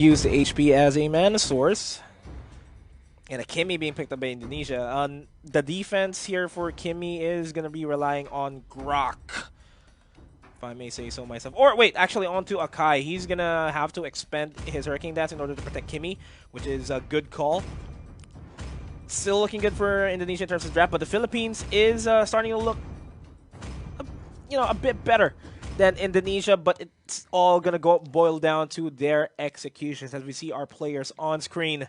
Use the HP as a mana source. And a Kimmy being picked up by Indonesia. The defense here for Kimmy is going to be relying on Grok, if I may say so myself. Or wait, actually onto Akai. He's going to have to expend his Hurricane Dance in order to protect Kimmy, which is a good call. Still looking good for Indonesia in terms of draft, but the Philippines is starting to look, a bit better than Indonesia, but it's all going to boil down to their executions as we see our players on screen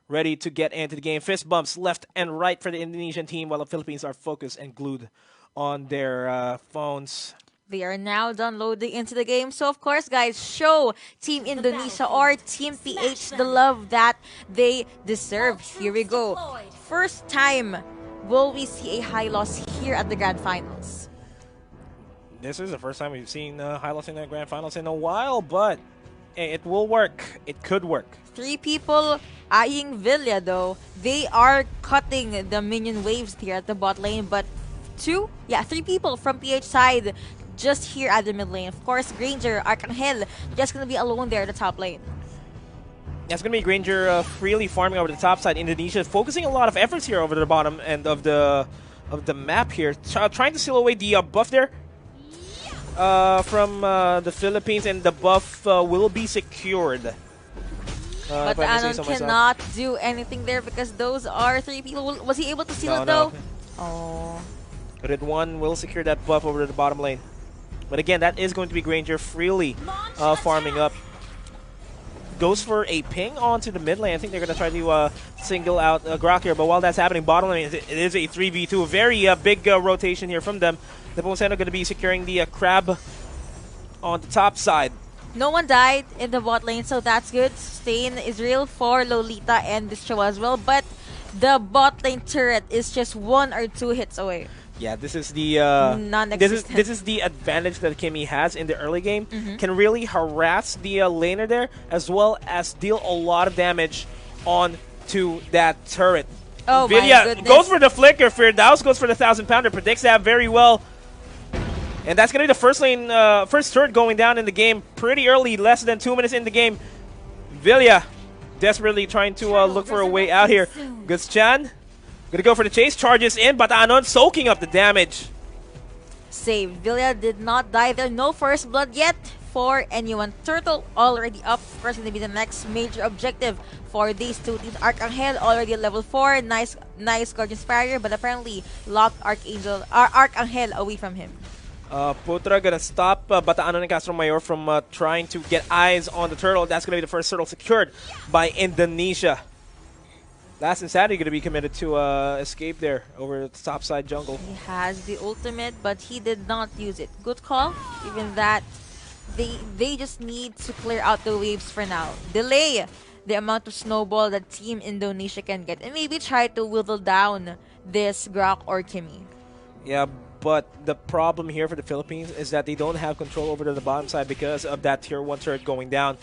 ready to get into the game. Fist bumps left and right for the Indonesian team while the Philippines are focused and glued on their phones. They are now downloading into the game. So, of course, guys, show Team Indonesia or Team PH the love that they deserve. Here we go. First time will we see a high loss here at the Grand Finals. This is the first time we've seen high loss in the Grand Finals in a while, but it will work. It could work. 3 people eyeing Villa, though. They are cutting the minion waves here at the bot lane, but 3 people from PH side just here at the mid lane. Of course, Granger, Arcangel, just going to be alone there at the top lane. That's going to be Granger freely farming over the top side. Indonesia focusing a lot of efforts here over the bottom end of the map here. Trying to seal away the buff there from the Philippines, and the buff will be secured. But Anon cannot do anything there because those are 3 people. Was he able to seal it though? Oh. RIDWAN will secure that buff over to the bottom lane. But again, that is going to be Granger freely farming up. Goes for a ping onto the mid lane. I think they're going to try to single out Grok here. But while that's happening, bottom lane, it is a 3v2. A very big rotation here from them. NEPOMUCENO going to be securing the crab on the top side. No one died in the bot lane, so that's good. Stain is real for Lolita and Distro as well. But the bot lane turret is just 1 or 2 hits away. Yeah, this is the this is the advantage that Kimmy has in the early game. Can really harass the laner there, as well as deal a lot of damage onto that turret. Oh Villa my goodness. goes for the flicker. FIRDAUS goes for the 1,000-pounder. Predicts that very well. And that's going to be the first turret going down in the game pretty early, less than 2 minutes in the game. Villa desperately trying to look for a way out here. Gustian gonna go for the chase, charges in, BATO-ANON soaking up the damage. Saved. Villa did not die there. No first blood yet for anyone. Turtle already up. Of course, gonna be the next major objective for these 2 teams. Arcangel already at level 4. Nice Gorgeous Barrier, but apparently locked Arcangel away from him. PUTRA gonna stop BATO-ANON and CASTROMAYOR from trying to get eyes on the turtle. That's gonna be the first turtle secured by Indonesia. Last Insanity going to be committed to escape there over the top side jungle. He has the ultimate, but he did not use it. Good call. Even that, they just need to clear out the waves for now. Delay the amount of snowball that Team Indonesia can get, and maybe try to whittle down this Grok or Kimmy. Yeah, but the problem here for the Philippines is that they don't have control over the bottom side because of that tier 1 turret going down.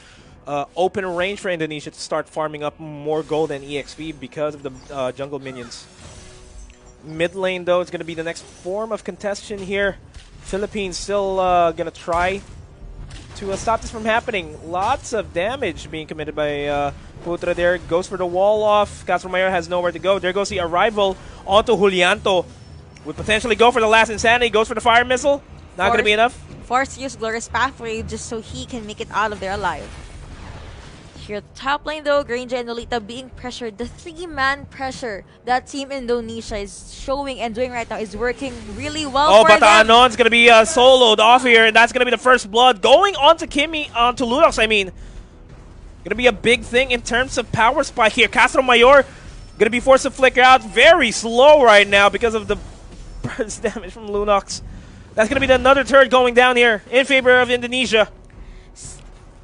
Open range for Indonesia to start farming up more gold and EXP because of the jungle minions. Mid lane, though, is going to be the next form of contention here. Philippines still going to try to stop this from happening. Lots of damage being committed by PUTRA there. Goes for the wall off. CASTROMAYOR has nowhere to go. There goes the arrival onto Julianto. Would potentially go for the last Insanity. Goes for the fire missile. Not going to be enough. Forced to use Glorious Pathway just so he can make it out of there alive. Here at the top lane, though, Granger and Lolita being pressured. The 3-man pressure that Team Indonesia is showing and doing right now is working really well for them. BATO-ANON's going to be soloed off here, and that's going to be the first blood. Going on to Kimmy, onto Ludox, I mean. Going to be a big thing in terms of power spike here. CASTROMAYOR going to be forced to flicker out. Very slow right now because of the burst damage from Ludox. That's going to be another turret going down here in favor of Indonesia.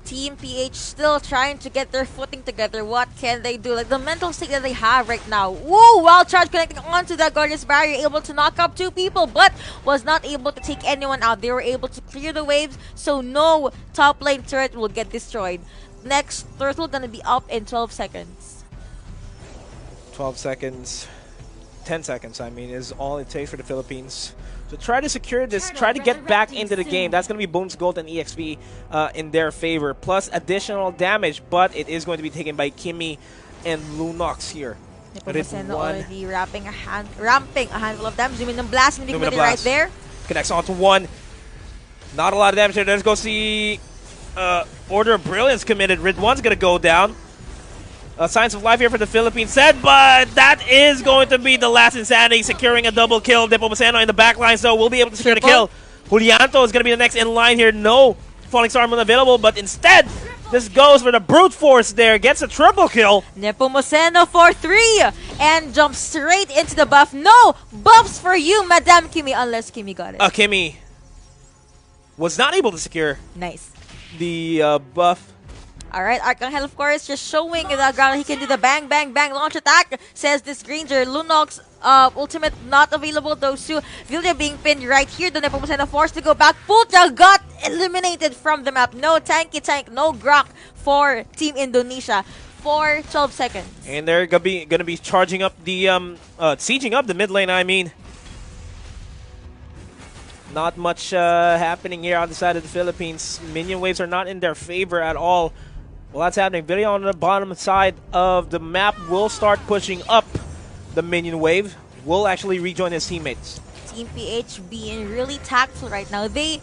Team PH still trying to get their footing together. What can they do? Like the mental state that they have right now. Woo! Wild Charge connecting onto that Gorgeous Barrier, able to knock up 2 people, but was not able to take anyone out. They were able to clear the waves, so no top lane turret will get destroyed. Next, Turtle gonna be up in 12 seconds. 12 seconds. 10 seconds, I mean, is all it takes for the Philippines to try to secure this, try to get back into the game. That's going to be Boom's Gold and EXP in their favor, plus additional damage, but it is going to be taken by Kimmy and Lunox here. NEPOMUCENO already ramping a handful of damage. Zooming and blast, going to be committed right there. Connects onto one. Not a lot of damage there. Let's go see Order of Brilliance committed. RIDWAN's going to go down. Signs of life here for the Philippines said, but that is going to be the last Insanity, securing a double kill. NEPOMUCENO in the back line, so we'll be able to secure the kill. Julianto is going to be the next in line here. No Falling Star Moon available, but instead, this goes for the brute force there. Gets a triple kill. NEPOMUCENO for 3 and jumps straight into the buff. No buffs for you, Madame Kimmy, unless Kimmy got it. Kimmy was not able to secure the buff. Alright, Arcangel, of course, just showing the ground he can do the bang, bang, bang launch attack, says this Granger. Lunox, ultimate not available, those two. Vilya being pinned right here. The NEPOMUCENO forced to go back. Putra got eliminated from the map. No tanky tank, no Grok for Team Indonesia for 12 seconds. And they're gonna be charging up the, sieging up the mid lane, I mean. Not much happening here on the side of the Philippines. Minion waves are not in their favor at all. Well, that's happening. Vilya on the bottom side of the map will start pushing up the minion wave. Will actually rejoin his teammates. Team PH being really tactful right now. They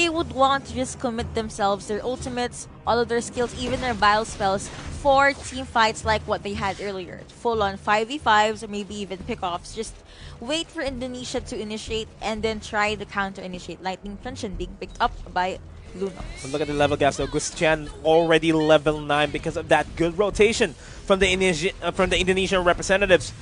would want to just commit themselves, their ultimates, all of their skills, even their bile spells, for team fights like what they had earlier. Full on 5v5s or maybe even pickoffs. Just wait for Indonesia to initiate and then try to counter-initiate. Lightning Tension being picked up by Lunox. But look at the level gaps though. Gustian already level 9 because of that good rotation from the Indonesian representatives.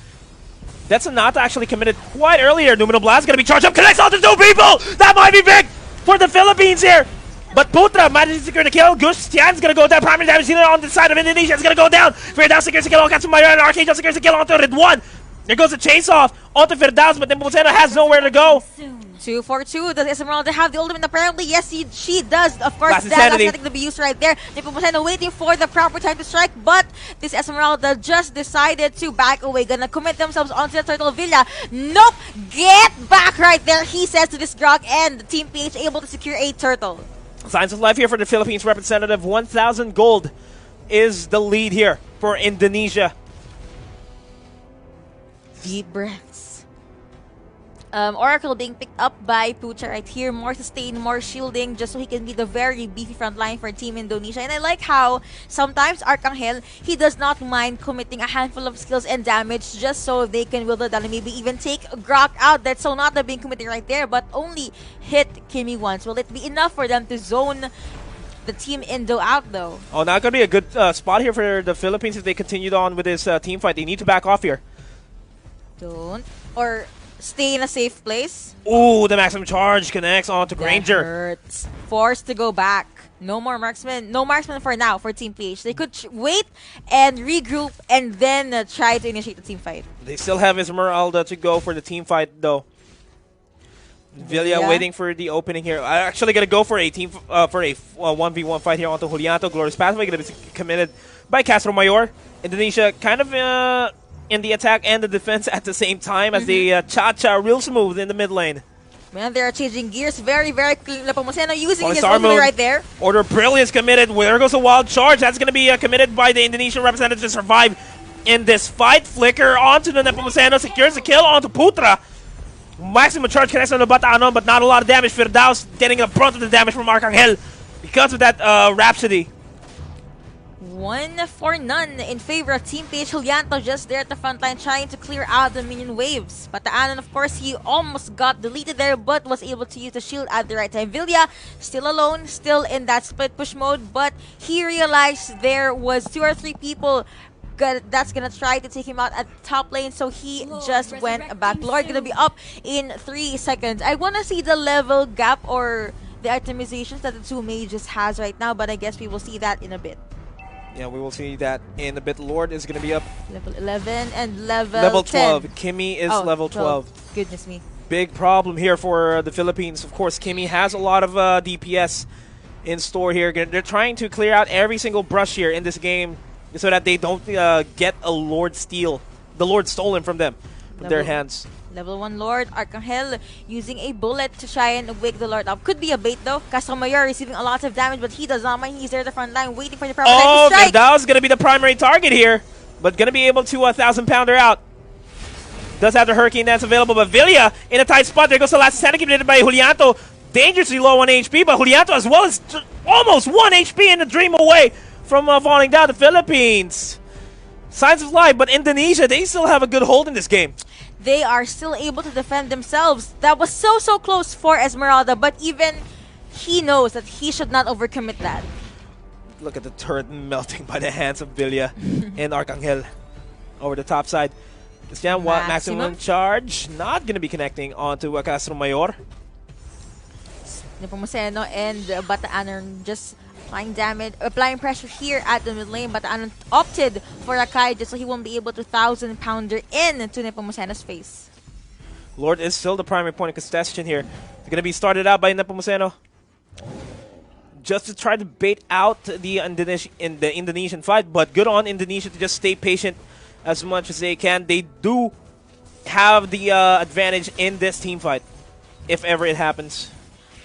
That's not actually committed quite earlier. Numinal Blast going to be charged up. Connects onto 2 people! That might be big for the Philippines here. But Putra manages to secure the kill. Gustian's going to go down. Primary damage here on the side of Indonesia. It's going to go down. FIRDAUS secures the kill on CASTROMAYOR, and ARCANGEL secures the kill onto RIDWAN. There goes the chase off onto FIRDAUS, but NEPOMUCENO has nowhere to go. 2 for 2. Does Esmeralda have the ultimate? Apparently, yes, she does. Of course, Last that's Insanity nothing to be used right there. NEPOMUCENO waiting for the proper time to strike, but this Esmeralda just decided to back away. Gonna commit themselves onto the turtle. Vilya, nope, get back right there, he says to this Grok, and Team PH able to secure a turtle. Signs of life here for the Philippines representative. 1,000 gold is the lead here for Indonesia. Deep breaths. Oracle being picked up by Putra right here. More sustain, more shielding, just so he can be the very beefy front line for Team Indonesia. And I like how sometimes Arcangel, he does not mind committing a handful of skills and damage just so they can wield it down and maybe even take Grok out. That's Sonata being committed right there, but only hit Kimmy once. Will it be enough for them to zone the Team Indo out though? Oh, not going to be a good spot here for the Philippines if they continued on with this team fight. They need to back off here. Don't. Or stay in a safe place. Ooh, the maximum charge connects onto Granger. That hurts. Forced to go back. No more marksman. No marksman for now for Team PH. They could wait and regroup and then try to initiate the team fight. They still have Esmeralda to go for the team fight though. Vilya waiting for the opening here. I'm actually gonna go for a team for a 1v1 fight here onto Julianto. Glorious Pathway gonna be committed by CASTROMAYOR. Indonesia kind of in the attack and the defense at the same time as they cha-cha real smooth in the mid lane. Man, they're changing gears very, very clean. NEPOMUCENO using his Star ultimate right there. Order of Brilliance committed. There goes a wild charge. That's going to be committed by the Indonesian representative to survive in this fight. Flicker onto the NEPOMUCENO. Secures the kill onto Putra. Maximum charge connects on the BATO-ANON, but not a lot of damage. FIRDAUS getting the brunt of the damage from Arcangel because of that Rhapsody. 1 for none in favor of Team PH. Julianto just there at the front line trying to clear out the minion waves. But the Anon, of course, he almost got deleted there but was able to use the shield at the right time. Vilya still alone, still in that split push mode, but he realized there was 2 or 3 people that's gonna try to take him out at the top lane, so he just went back. Lord gonna be up in 3 seconds. I wanna see the level gap or the itemizations that the 2 mages has right now, but I guess we will see that in a bit. Yeah, we will see that in a bit. Lord is going to be up. Level 11 and level 12. 10. Kimmy is level 12. Goodness me. Big problem here for the Philippines. Of course, Kimmy has a lot of DPS in store here. They're trying to clear out every single brush here in this game so that they don't get a Lord steal, the Lord stolen from them. their hands. Level 1 Lord, Arcangel using a bullet to try and wake the Lord up. Could be a bait though. CASTROMAYOR receiving a lot of damage, but he does not mind. He's there at the front line waiting for the proper time to strike. FIRDAUS is going to be the primary target here, but going to be able to 1,000-pounder out. Does have the Hurricane Dance available, but Villia in a tight spot. There goes the last attack committed by Julianto. Dangerously low on HP, but Julianto as well is almost 1 HP in the dream away from falling down. The Philippines. Signs of life, but Indonesia, they still have a good hold in this game. They are still able to defend themselves. That was so close for Esmeralda, but even he knows that he should not overcommit that. Look at the turret melting by the hands of Villia and Arcangel over the top side. GUSTIAN, maximum charge, not going to be connecting onto CASTROMAYOR. NEPOMUCENO and BATO-ANON just applying damage, applying pressure here at the mid lane. BATO-ANON opted for a Kaiju, so he won't be able to 1,000-pounder in to NEPOMUCENO's face. Lord is still the primary point of contention here. They're going to be started out by NEPOMUCENO just to try to bait out the Indonesian fight, but good on Indonesia to just stay patient as much as they can. They do have the advantage in this team fight, if ever it happens.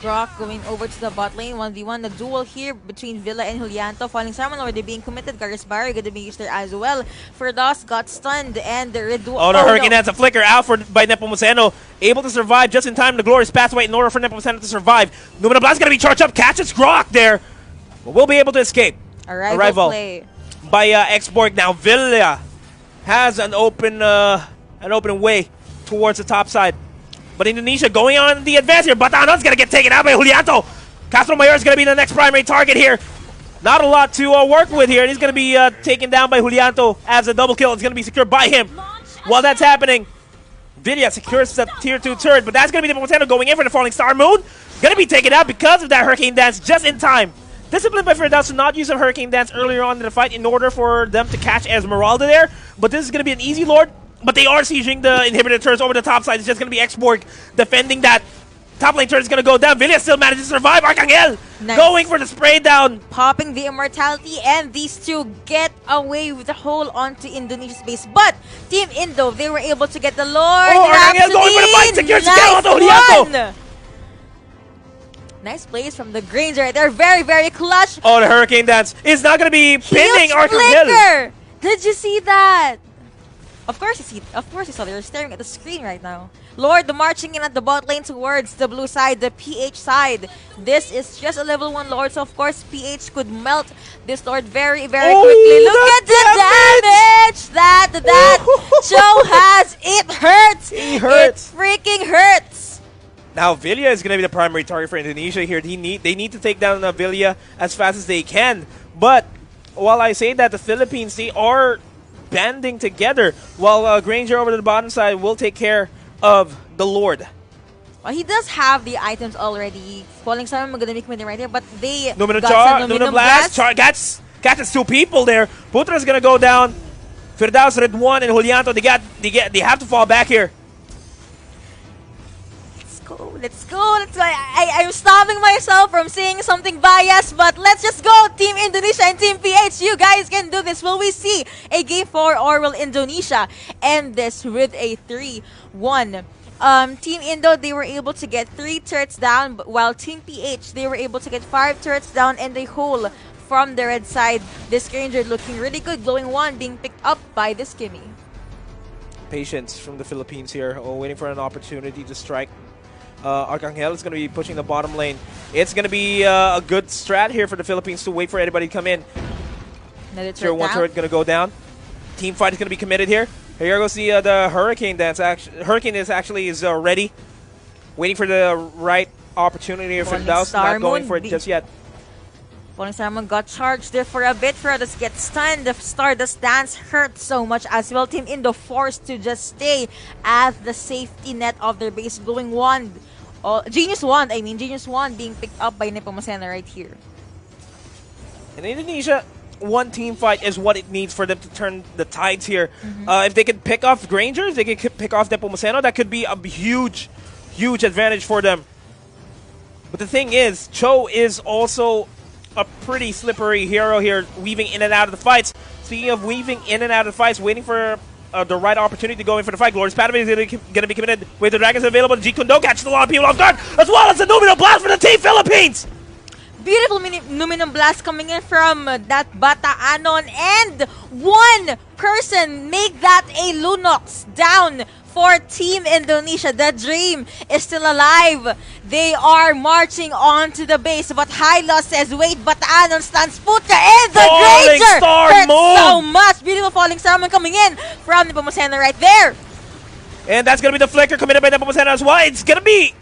Grok going over to the bot lane, 1v1, the duel here between Villa and Julianto. Falling Salmon already being committed. Garrus Barrier going to be used there as well. FIRDAUS got stunned, and the RIDWAN. Oh, the Hurricane has a flicker out by NEPOMUCENO. Able to survive just in time. The glorious pathway in order for NEPOMUCENO to survive. Numina Blast going to be charged up. Catches Grok there. But will be able to escape. Arrival play by Xborg. Now Villa has an open way towards the top side. But Indonesia going on the advance here. BATO-ANON's going to get taken out by Julianto. CASTROMAYOR is going to be the next primary target here. Not a lot to work with here. He's going to be taken down by Julianto as a double kill. It's going to be secured by him. While that's happening, Villia secures the tier 2 turret. But that's going to be NEPOMUCENO going in for the Falling Star Moon. Going to be taken out because of that Hurricane Dance just in time. Disciplined by FIRDAUS to not use a Hurricane Dance earlier on in the fight in order for them to catch Esmeralda there. But this is going to be an easy Lord. But they are sieging the inhibitor turrets over the top side. It's just going to be Xborg defending that. Top lane turret is going to go down. Villia still manages to survive. Arcangel going for the spray down. Popping the immortality, and these two get away with the hold onto Indonesia's base. But Team Indo, they were able to get the Lord. Oh, Arcangel going for the fight. Secures Nice nice plays from the Granger right there. Very clutch. Oh, the Hurricane Dance is not going to be pinning Arcangel. Did you see that? Of course you saw. They're staring at the screen right now. Lord, the marching in at the bot lane towards the blue side, the PH side. This is just a level 1 Lord, so of course PH could melt this Lord very quickly. Look at the damage that Joe has. It hurts. It hurts. It freaking hurts. Now Villia is going to be the primary target for Indonesia here. They need to take down Villia as fast as they can. But while I say that, the Philippines, they are banding together, while Granger over to the bottom side will take care of the Lord. Well, he does have the items already. Falling Sun, I'm going to be committing right here, but they Numina Blast catches 2 people there. Putra is going to go down. FIRDAUS, RIDWAN, and Julianto, they have to fall back here. Let's go. I'm stopping myself from saying something biased, but let's just go. Team Indonesia and Team PH, you guys can do this. Will we see a game 4, or will Indonesia end this with a 3-1? Team Indo, they were able to get 3 turrets down, while Team PH, they were able to get 5 turrets down and a hole from the red side. This Granger looking really good. Glowing 1 being picked up by this Kimmy. Patience from the Philippines here, waiting for an opportunity to strike. Arcangel is going to be pushing the bottom lane. It's going to be a good strat here for the Philippines to wait for anybody to come in. Another turret Tier 1 turret going to go down. Team fight is going to be committed here. Here goes the Hurricane Dance. Hurricane is actually ready. Waiting for the right opportunity here for FIRDAUS. Not going for it just yet. Falling Salmon got charged there for a bit. FIRDAUS gets stunned. The Stardust Dance hurt so much as well. Team Indo forced to just stay at the safety net of their base. Glowing Wand. Genius Wand being picked up by NEPOMUCENO right here. In Indonesia, one team fight is what it needs for them to turn the tides here. If they could pick off Granger, if they could pick off NEPOMUCENO, that could be a huge advantage for them. But the thing is, Cho is also a pretty slippery hero here, weaving in and out of the fights. Speaking of weaving in and out of the fights, waiting for the right opportunity to go in for the fight. Glorious Pathway is going to be committed with the Dragons available. G Kundo catches a lot of people off guard, as well as the Numino Blast for the Team Philippines. Beautiful Numinum Blast coming in from that BATO-ANON, and one person make that a Lunox down for Team Indonesia. The dream is still alive. They are marching on to the base, but Hylos says, wait, BATO-ANON stands Putra, and the Falling Granger Star hurts move. so much. Beautiful Falling Star move coming in from NEPOMUCENO right there. And that's going to be the flicker committed by NEPOMUCENO as well. It's going to be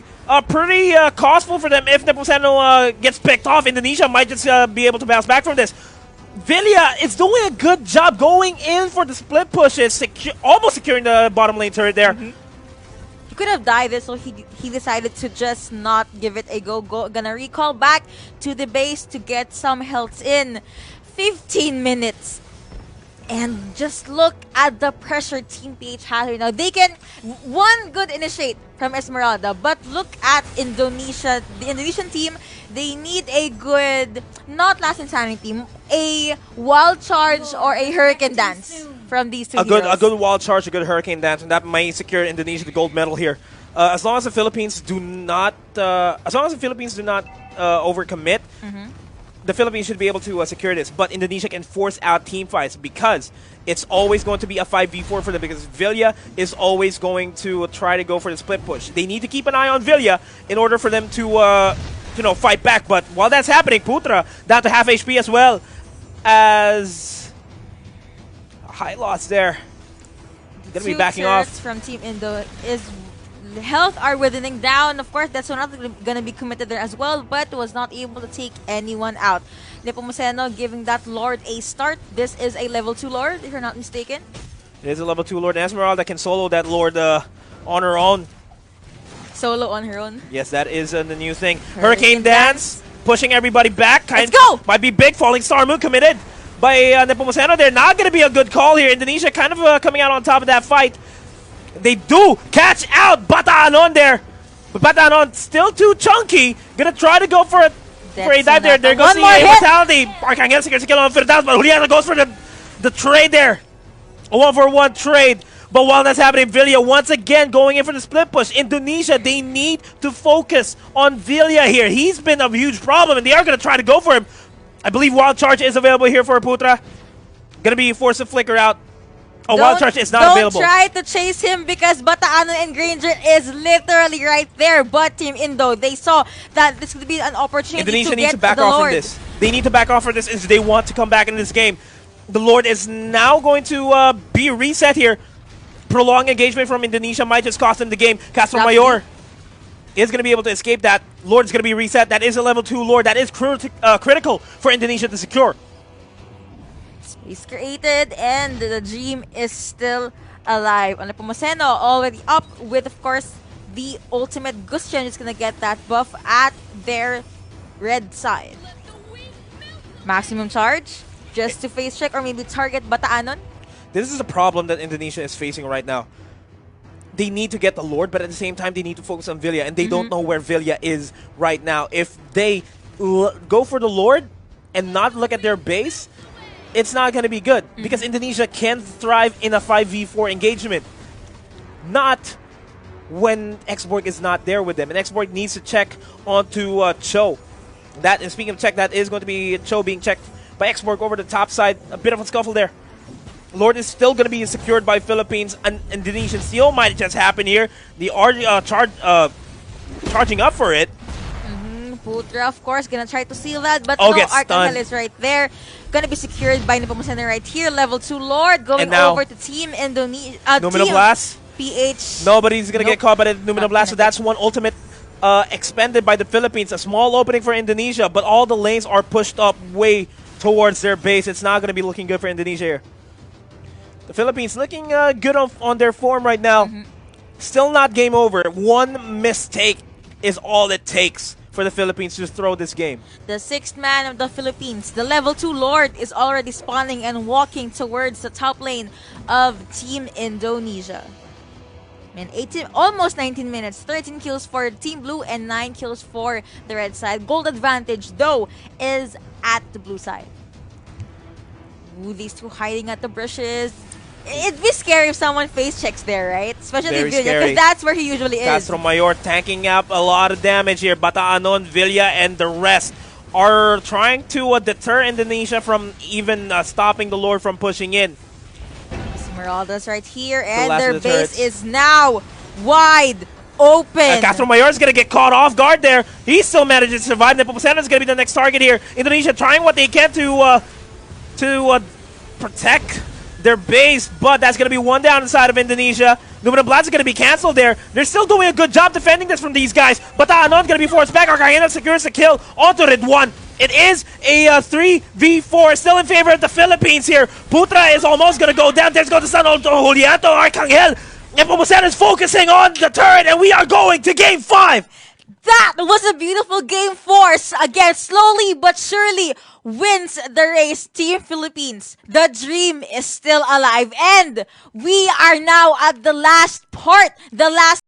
pretty costful for them if NEPOMUCENO gets picked off. Indonesia might just be able to bounce back from this. Vilya is doing a good job going in for the split pushes, almost securing the bottom lane turret there. He could have died this, so he decided to just not give it a go. Gonna recall back to the base to get some health in. 15 minutes. And just look at the pressure Team PH has right now. They can, one good initiate from Esmeralda, but look at Indonesia, the Indonesian team, they need a good, not last insanity, a wild charge or a hurricane dance from these two heroes. A good wild charge, a good hurricane dance, and that may secure Indonesia the gold medal here. As long as the Philippines do not, overcommit, the Philippines should be able to secure this, but Indonesia can force out team fights because it's always going to be a 5v4 for them, because Vilya is always going to try to go for the split push. They need to keep an eye on Vilya in order for them to, fight back. But while that's happening, Putra down to half HP as well as a high loss there. Gonna be backing off from Team Indo is health are withering down. Of course, that's not going to be committed there as well, but was not able to take anyone out. NEPOMUCENO giving that Lord a start. This is a level 2 Lord, if you're not mistaken. It is a level 2 Lord. Esmeralda can solo that Lord on her own. Solo on her own. Yes, that is the new thing. Hurricane Dance, pushing everybody back. Let's go! Might be big. Falling Star move committed by NEPOMUCENO. They're not going to be a good call here. Indonesia kind of coming out on top of that fight. They do catch out BATO-ANON there. But BATO-ANON still too chunky. Gonna try to go for a dive there. There goes the immortality. Arcangel secures a kill on FIRDAUS, but Julianto goes for the trade there. A 1-for-1 trade. But while that's happening, Vilya once again going in for the split push. Indonesia, they need to focus on Vilya here. He's been a huge problem, and they are gonna try to go for him. I believe Wild Charge is available here for Putra. Gonna be forced to flicker out. Oh, Wild Charge is not available. Don't try to chase him because BATO-ANON and Granger is literally right there. But Team Indo, they saw that this could be an opportunity Indonesia to needs get to back the off Lord. from this. They need to back off from this if they want to come back in this game. The Lord is now going to be reset here. Prolonged engagement from Indonesia might just cost them the game. CASTROMAYOR is going to be able to escape that. Lord is going to be reset. That is a level 2 Lord. That is critical for Indonesia to secure. Space created, and the dream is still alive. NEPOMUCENO already up with, of course, the ultimate Gustian is gonna get that buff at their red side. Maximum charge, just to face check or maybe target BATO-ANON. This is a problem that Indonesia is facing right now. They need to get the Lord, but at the same time, they need to focus on Vilya, and they don't know where Vilya is right now. If they go for the Lord and not look at their base, it's not going to be good, because Indonesia can thrive in a 5v4 engagement. Not when Xborg is not there with them. And Xborg needs to check onto Cho. And speaking of check, that is going to be Cho being checked by Xborg over the top side. A bit of a scuffle there. Lord is still going to be secured by Philippines. An Indonesian steal might just happen here. The charging up for it. Putra, of course, gonna try to seal that, but gets Arcangel stunned. is right there. Gonna be secured by NEPOMUCENO right here. Level 2 Lord going over to Team Indonesia. Numino Blast. PH. Nobody's gonna get caught by the Numino Blast, so that's one ultimate expended by the Philippines. A small opening for Indonesia, but all the lanes are pushed up way towards their base. It's not gonna be looking good for Indonesia here. The Philippines looking good on their form right now. Still not game over. One mistake is all it takes for the Philippines to throw this game. The 6th man of the Philippines, the level 2 Lord, is already spawning and walking towards the top lane of Team Indonesia. Man, almost 19 minutes, 13 kills for Team Blue and 9 kills for the red side. Gold advantage, though, is at the blue side. Ooh, these two hiding at the bushes. It'd be scary if someone face checks there, right? Especially Very Villa, scary. because that's where he usually is. CASTROMAYOR tanking up a lot of damage here. BATO-ANON, Villa, and the rest are trying to deter Indonesia from even stopping the Lord from pushing in. Esmeralda's right here, and last their of the base turrets. is now wide open. CASTROMAYOR is going to get caught off guard there. He still manages to survive. NEPOMUCENO is going to be the next target here. Indonesia trying what they can to protect their base, but that's going to be one down inside of Indonesia. Luminum Blast is going to be canceled there. They're still doing a good job defending this from these guys. BATO-ANON is going to be forced back. ARCANGEL secures the kill onto RIDWAN. It is a 3v4, still in favor of the Philippines here. PUTRA is almost going to go down. There's going to send JULIANTO, ARCANGEL. NEPOMUCENO is focusing on the turret, and we are going to game 5. That was a beautiful game. Force again, slowly but surely wins the race. Team Philippines, the dream is still alive, and we are now at the last part, the last